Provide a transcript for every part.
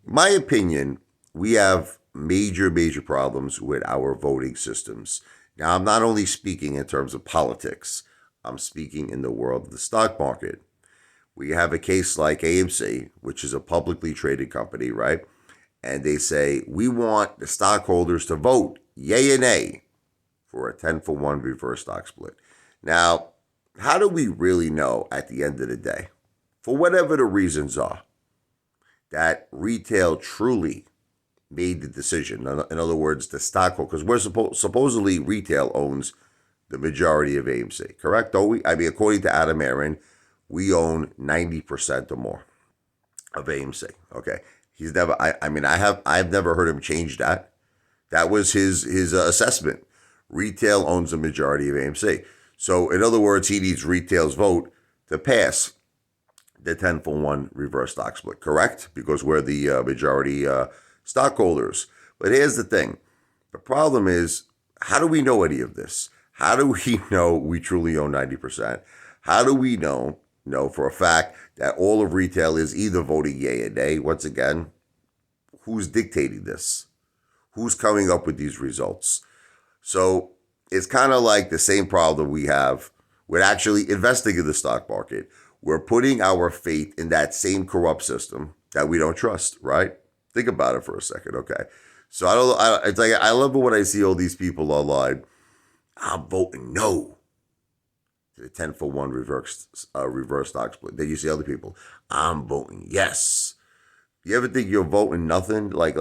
In my opinion, we have major problems with our voting systems. Now, I'm not only speaking in terms of politics, I'm speaking in the world of the stock market. We have a case like AMC, which is a publicly traded company, right? And they say, we want the stockholders to vote yay or nay for a 10-for-1 reverse stock split. Now, how do we really know at the end of the day, for whatever the reasons are, that retail truly made the decision? In other words, the stockholder, because supposedly retail owns the majority of AMC, correct? Don't we? I mean, according to Adam Aron, we own 90% or more of AMC. Okay, he's never. I've never heard him change that. That was his assessment. Retail owns the majority of AMC. So, in other words, he needs retail's vote to pass the 10-for-1 reverse stock split, correct? Because we're the majority stockholders. But here's the thing. The problem is, how do we know any of this? How do we know we truly own 90%? How do we know for a fact that all of retail is either voting yay or nay? Once again, who's dictating this? Who's coming up with these results? So it's kind of like the same problem we have with actually investing in the stock market. We're putting our faith in that same corrupt system that we don't trust, right? Think about it for a second, okay? So it's like I love it when I see all these people online. I'm voting no to the 10-for-1 reverse stock split. Then you see other people. I'm voting yes. You ever think you're voting nothing? Like,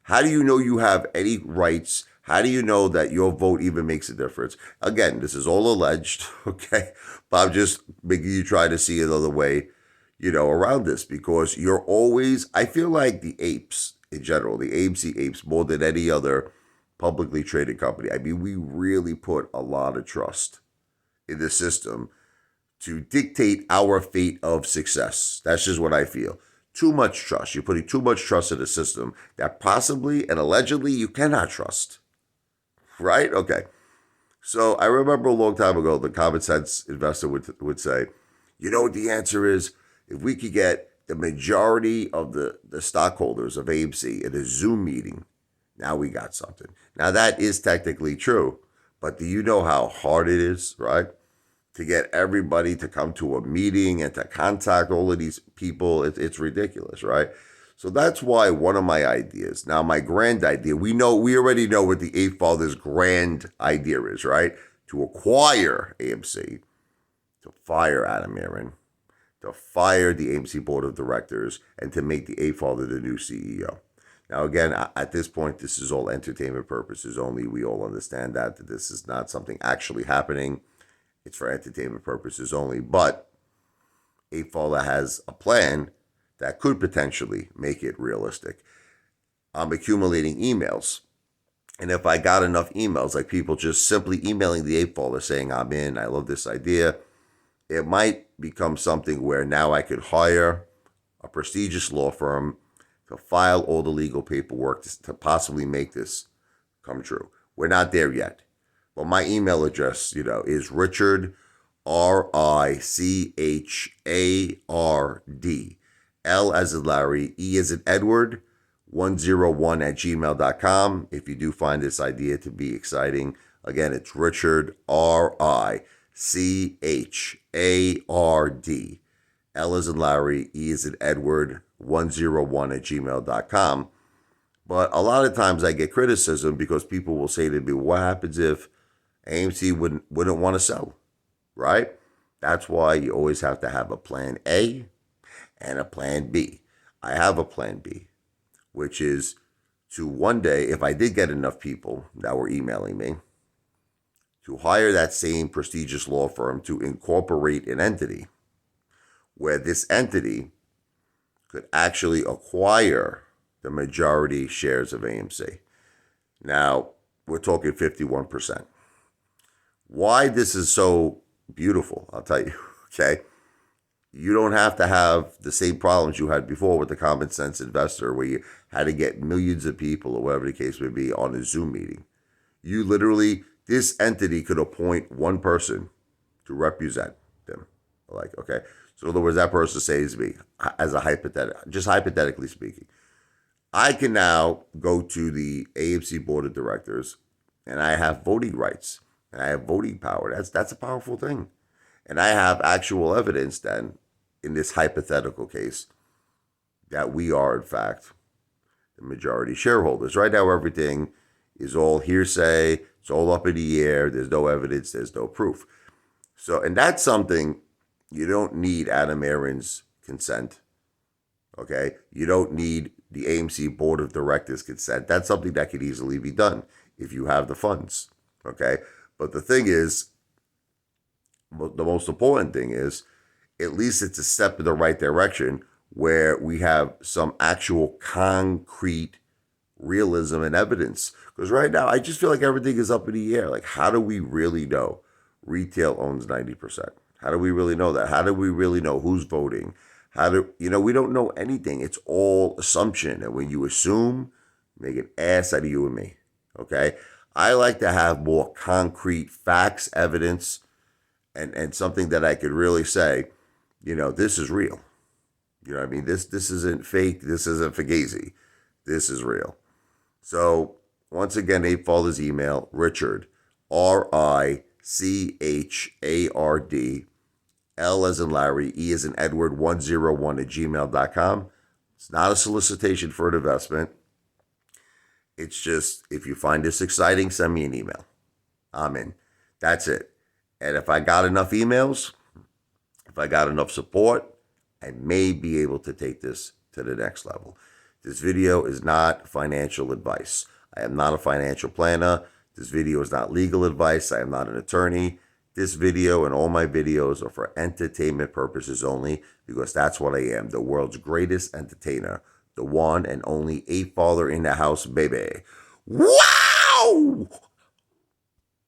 how do you know you have any rights? How do you know that your vote even makes a difference? Again, this is all alleged, okay? But I'm just making you try to see another way, around this, because you're always, I feel like the apes in general, the AMC apes, more than any other publicly traded company. I mean, we really put a lot of trust in the system to dictate our fate of success. That's just what I feel. Too much trust. You're putting too much trust in a system that possibly and allegedly you cannot trust. Right? Okay. So I remember a long time ago, the common sense investor would say, you know what the answer is? If we could get the majority of the stockholders of AMC in a Zoom meeting, now we got something. Now that is technically true, but do you know how hard it is, right? To get everybody to come to a meeting and to contact all of these people, it's ridiculous, right? So that's why one of my ideas, now my grand idea, we already know what the Eight Fathers' grand idea is, right? To acquire AMC, to fire Adam Aron, to fire the AMC board of directors, and to make the Eight Father the new CEO. Now, again, at this point, this is all entertainment purposes only. We all understand that this is not something actually happening. It's for entertainment purposes only. But Eight Father has a plan that could potentially make it realistic. I'm accumulating emails. And if I got enough emails, like people just simply emailing the Eight Father saying, I'm in, I love this idea, it might become something where now I could hire a prestigious law firm to file all the legal paperwork to possibly make this come true. We're not there yet. But my email address, is Richard, RICHARD, L as in Larry, E as in Edward, 101 at gmail.com. If you do find this idea to be exciting, again, it's Richard, RICHARD, L as in Larry, E as in Edward, 101 at gmail.com. But a lot of times I get criticism because people will say to me, what happens if AMC wouldn't want to sell, right? That's why you always have to have a plan A and a plan B. I have a plan B, which is to one day, if I did get enough people that were emailing me, to hire that same prestigious law firm to incorporate an entity where this entity could actually acquire the majority shares of AMC. Now, we're talking 51%. Why this is so beautiful, I'll tell you, okay? You don't have to have the same problems you had before with the common sense investor where you had to get millions of people or whatever the case may be on a Zoom meeting. You literally, this entity could appoint one person to represent them. Like, okay. So in other words, that person says to me, as a hypothetical, just hypothetically speaking, I can now go to the AMC board of directors and I have voting rights and I have voting power. That's a powerful thing. And I have actual evidence then in this hypothetical case that we are in fact the majority shareholders. Right now everything is all hearsay, it's all up in the air, there's no evidence, there's no proof. So, and that's something you don't need Adam Aron's consent. Okay. You don't need the AMC board of directors consent. That's something that could easily be done if you have the funds. Okay. But the thing is, the most important thing is, at least it's a step in the right direction where we have some actual concrete realism and evidence. Because right now, I just feel like everything is up in the air. Like, how do we really know retail owns 90%? How do we really know that? How do we really know who's voting? We don't know anything. It's all assumption. And when you assume, make an ass out of you and me. Okay? I like to have more concrete facts, evidence, and something that I could really say, this is real. You know what I mean? This isn't fake. This isn't fugazi. This is real. So once again, Abe Falder's email, Richard, RICHARD, L as in Larry, E as in Edward, 101 at gmail.com. It's not a solicitation for an investment. It's just, if you find this exciting, send me an email. I'm in. That's it. And if I got enough emails, if I got enough support, I may be able to take this to the next level. This video is not financial advice. I am not a financial planner. This video is not legal advice. I am not an attorney. This video and all my videos are for entertainment purposes only, because that's what I am, the world's greatest entertainer, the one and only Abe Falder in the house, baby. What?